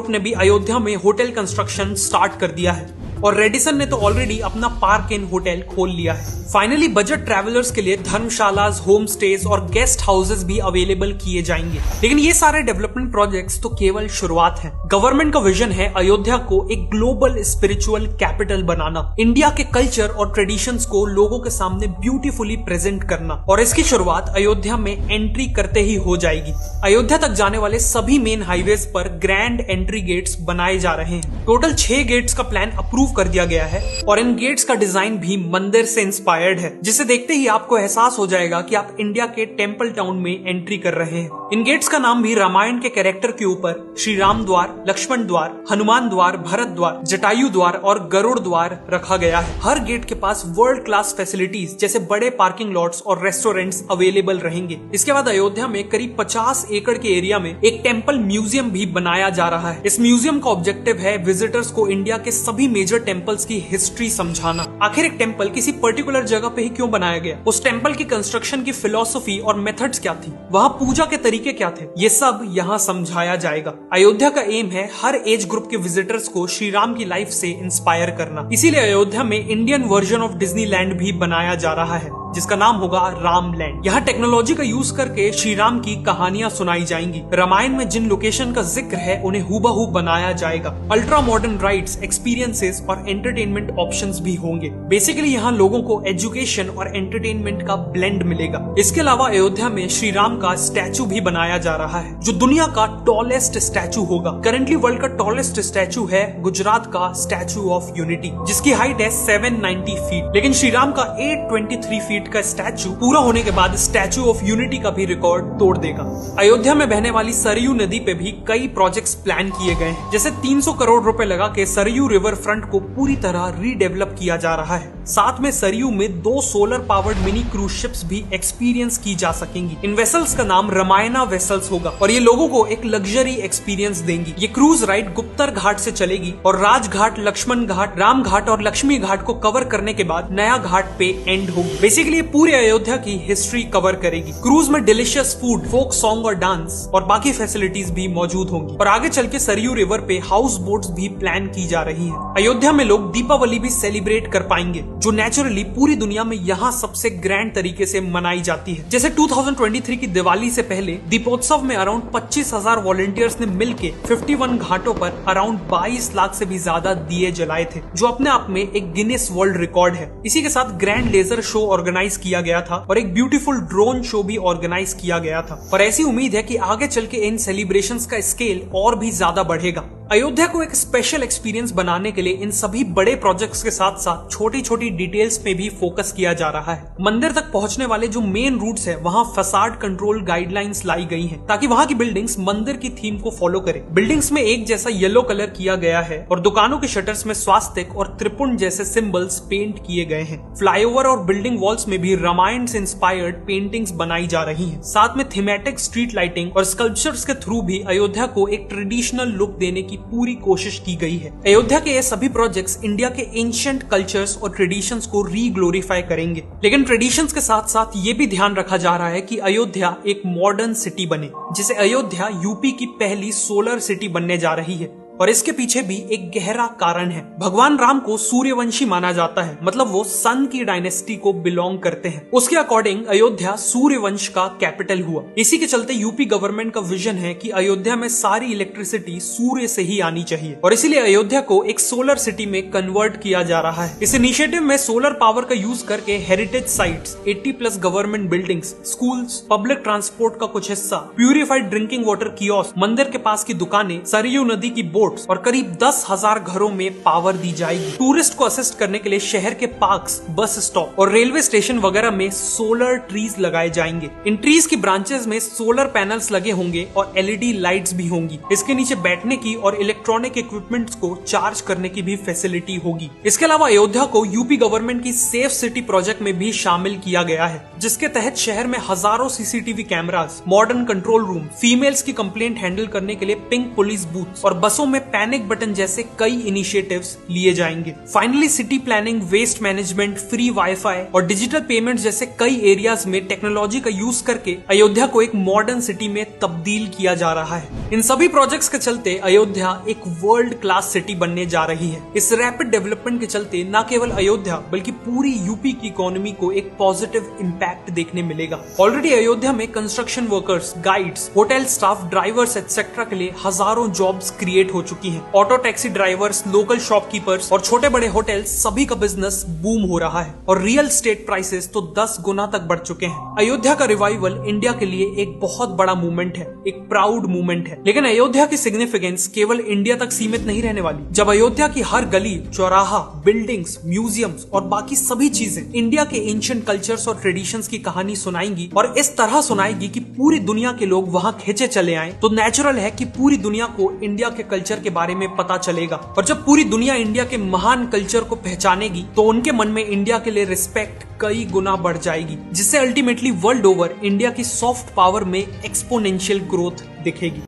Group ने भी अयोध्या में होटल कंस्ट्रक्शन स्टार्ट कर दिया है और रेडिसन ने तो ऑलरेडी अपना पार्क इन होटल खोल लिया है। फाइनली बजट ट्रैवलर्स के लिए धर्मशालास, होम स्टेज और गेस्ट हाउसेस भी अवेलेबल किए जाएंगे। लेकिन ये सारे डेवलपमेंट प्रोजेक्ट्स तो केवल शुरुआत है। गवर्नमेंट का विजन है अयोध्या को एक ग्लोबल स्पिरिचुअल कैपिटल बनाना, इंडिया के कल्चर और ट्रेडिशंस को लोगों के सामने ब्यूटीफुली प्रेजेंट करना, और इसकी शुरुआत अयोध्या में एंट्री करते ही हो जाएगी। अयोध्या तक जाने वाले सभी मेन हाईवेज पर ग्रैंड एंट्री गेट्स बनाए जा रहे हैं। टोटल 6 गेट्स का प्लान अप्रूव कर दिया गया है और इन गेट्स का डिजाइन भी मंदिर से इंस्पायर्ड है, जिसे देखते ही आपको एहसास हो जाएगा कि आप इंडिया के टेंपल टाउन में एंट्री कर रहे हैं। इन गेट्स का नाम भी रामायण के कैरेक्टर के ऊपर श्री राम द्वार, लक्ष्मण द्वार, हनुमान द्वार, भरत द्वार, जटायु द्वार और गरुड़ द्वार रखा गया है। हर गेट के पास वर्ल्ड क्लास फैसिलिटीज जैसे बड़े पार्किंग लॉट्स और रेस्टोरेंट्स अवेलेबल रहेंगे। इसके बाद अयोध्या में करीब 50 एकड़ के एरिया में एक टेंपल म्यूजियम भी बनाया जा रहा है। इस म्यूजियम का ऑब्जेक्टिव है विजिटर्स को इंडिया के सभी मेजर टेंपल्स की हिस्ट्री समझाना। आखिर एक टेंपल किसी पर्टिकुलर जगह पे ही क्यों बनाया गया, उस टेंपल की कंस्ट्रक्शन की फिलॉसफी और मेथड्स क्या थी, वहाँ पूजा के तरीके क्या थे, ये सब यहाँ समझाया जाएगा। अयोध्या का एम है हर एज ग्रुप के विजिटर्स को श्री राम की लाइफ से इंस्पायर करना। इसीलिए अयोध्या में इंडियन वर्जन ऑफ डिज्नीलैंड भी बनाया जा रहा है, जिसका नाम होगा रामलैंड। यहाँ टेक्नोलॉजी का यूज करके श्री राम की कहानियां सुनाई जाएंगी। रामायण में जिन लोकेशन का जिक्र है उन्हें हूबहू बनाया जाएगा। अल्ट्रा मॉडर्न राइड्स, एक्सपीरियंसेस और एंटरटेनमेंट ऑप्शंस भी होंगे। बेसिकली यहाँ लोगों को एजुकेशन और एंटरटेनमेंट का ब्लेंड मिलेगा। इसके अलावा अयोध्या में श्री राम का स्टैचू भी बनाया जा रहा है, जो दुनिया का टॉलेस्ट स्टैचू होगा। करंटली वर्ल्ड का टॉलेस्ट स्टैचू है गुजरात का स्टैचू ऑफ यूनिटी, जिसकी हाइट है 790 फीट। लेकिन श्री राम का 823 फीट का स्टैचू पूरा होने के बाद स्टैचू ऑफ यूनिटी का भी रिकॉर्ड तोड़ देगा। अयोध्या में बहने वाली सरयू नदी पे भी कई प्रोजेक्ट्स प्लान किए गए हैं, जैसे 300 करोड़ रुपए लगा के सरयू रिवर फ्रंट को पूरी तरह रीडेवलप किया जा रहा है। साथ में सरयू में 2 solar powered mini cruise ships भी एक्सपीरियंस की जा सकेंगी। इन वेसल्स का नाम रामायणा वेसल्स होगा और ये लोगों को एक लग्जरी एक्सपीरियंस देंगी। ये क्रूज राइड गुप्तर घाट से चलेगी और राजघाट, लक्ष्मण घाट, राम घाट और लक्ष्मी घाट को कवर करने के बाद नया घाट पे एंड होगी। बेसिकली पूरे अयोध्या की हिस्ट्री कवर करेगी। क्रूज में डिलीशियस फूड, फोक सॉन्ग और डांस और बाकी फैसिलिटीज भी मौजूद होंगी। और आगे चल के सरयू रिवर पे हाउस बोट्स भी प्लान की जा रही है। अयोध्या में लोग दीपावली भी सेलिब्रेट कर पाएंगे, जो नेचुरली पूरी दुनिया में यहाँ सबसे ग्रैंड तरीके से मनाई जाती है। जैसे 2023 की दिवाली से पहले दीपोत्सव में अराउंड 25,000 वॉलंटियर्स ने मिलके 51 घाटों पर अराउंड 22 लाख से भी ज्यादा दिए जलाए थे, जो अपने आप में एक गिनेस वर्ल्ड रिकॉर्ड है। इसी के साथ ग्रैंड लेजर शो ऑर्गेनाइज किया गया था और एक ब्यूटीफुल ड्रोन शो भी ऑर्गेनाइज किया गया था। और ऐसी उम्मीद है कि आगे चल के इन सेलिब्रेशंस का स्केल और भी ज्यादा बढ़ेगा। अयोध्या को एक स्पेशल एक्सपीरियंस बनाने के लिए इन सभी बड़े प्रोजेक्ट्स के साथ साथ छोटी छोटी डिटेल्स पे भी फोकस किया जा रहा है। मंदिर तक पहुंचने वाले जो मेन रूट्स है, वहां फसाड कंट्रोल गाइडलाइंस लाई गई हैं, ताकि वहां की बिल्डिंग्स मंदिर की थीम को फॉलो करे। बिल्डिंग्स में एक जैसा येलो कलर किया गया है और दुकानों के शटर्स में स्वास्तिक और त्रिपुंड जैसे सिंबल्स पेंट किए गए हैं। फ्लाईओवर और बिल्डिंग वॉल्स में भी रामायण से इंस्पायर्ड पेंटिंग्स बनाई जा रही हैं। साथ में थीमेटिक स्ट्रीट लाइटिंग और स्कल्पचर्स के थ्रू भी अयोध्या को एक ट्रेडिशनल लुक देने की पूरी कोशिश की गई है। अयोध्या के ये सभी प्रोजेक्ट्स इंडिया के एंशिएंट कल्चर्स और ट्रेडिशंस को रीग्लोरीफाई करेंगे। लेकिन ट्रेडिशंस के साथ साथ ये भी ध्यान रखा जा रहा है कि अयोध्या एक मॉडर्न सिटी बने, जिसे अयोध्या यूपी की पहली सोलर सिटी बनने जा रही है। और इसके पीछे भी एक गहरा कारण है। भगवान राम को सूर्यवंशी माना जाता है, मतलब वो सन की डायनेस्टी को बिलोंग करते हैं। उसके अकॉर्डिंग अयोध्या सूर्यवंश का कैपिटल हुआ। इसी के चलते यूपी गवर्नमेंट का विजन है कि अयोध्या में सारी इलेक्ट्रिसिटी सूर्य से ही आनी चाहिए और इसीलिए अयोध्या को एक सोलर सिटी में कन्वर्ट किया जा रहा है। इस इनिशिएटिव में सोलर पावर का यूज करके heritage sites, 80+ government buildings, schools, public transport का कुछ हिस्सा, प्यूरिफाइड ड्रिंकिंग वाटर कियोस्क, मंदिर के पास की दुकानें, सरयू नदी की बोट और करीब 10,000 घरों में पावर दी जाएगी। टूरिस्ट को असिस्ट करने के लिए शहर के पार्क्स, बस स्टॉप और रेलवे स्टेशन वगैरह में सोलर ट्रीज लगाए जाएंगे। इन ट्रीज की ब्रांचेस में सोलर पैनल्स लगे होंगे और LED लाइट्स भी होंगी। इसके नीचे बैठने की और इलेक्ट्रॉनिक इक्विपमेंट्स को चार्ज करने की भी फैसिलिटी होगी। इसके अलावा अयोध्या को यूपी गवर्नमेंट की सेफ सिटी प्रोजेक्ट में भी शामिल किया गया है, जिसके तहत शहर में हजारों CCTV cameras, modern control room, females की कंप्लेंट हैंडल करने के लिए पिंक पुलिस बूथ और बसों में पैनिक बटन जैसे कई इनिशिएटिव्स लिए जाएंगे। Finally city planning, waste management, free WiFi और डिजिटल पेमेंट जैसे कई एरियाज में टेक्नोलॉजी का यूज करके अयोध्या को एक मॉडर्न सिटी में तब्दील किया जा रहा है। इन सभी प्रोजेक्ट्स के चलते अयोध्या एक वर्ल्ड क्लास सिटी बनने जा रही है। इस रैपिड डेवलपमेंट के चलते न केवल अयोध्या बल्कि पूरी यूपी की इकोनॉमी को एक पॉजिटिव इंपैक्ट देखने मिलेगा। ऑलरेडी अयोध्या में construction workers, guides, hotel staff, drivers etcetera के लिए हजारों जॉब्स क्रिएट हो चुकी हैं। Auto taxi drivers, local shopkeepers और छोटे बड़े होटल सभी का बिजनेस बूम हो रहा है और रियल एस्टेट प्राइसेस तो 10 गुना तक बढ़ चुके हैं। अयोध्या का रिवाइवल इंडिया के लिए एक बहुत बड़ा मूवमेंट है, एक प्राउड मूवमेंट है। लेकिन अयोध्या की सिग्निफिकेंस केवल इंडिया तक सीमित नहीं रहने वाली। जब अयोध्या की हर गली, चौराहा, बिल्डिंग्स, म्यूजियम्स और बाकी सभी चीजें इंडिया के एंशिएंट कल्चर्स और ट्रेडिशंस की कहानी सुनाएंगी और इस तरह सुनाएगी कि पूरी दुनिया के लोग वहां खींचे चले आए, तो नेचुरल है कि पूरी दुनिया को इंडिया के कल्चर के बारे में पता चलेगा। और जब पूरी दुनिया इंडिया के महान कल्चर को पहचानेगी तो उनके मन में इंडिया के लिए रिस्पेक्ट कई गुना बढ़ जाएगी, जिससे अल्टीमेटली वर्ल्ड ओवर इंडिया की सॉफ्ट पावर में एक्सपोनेंशियल ग्रोथ दिखेगी।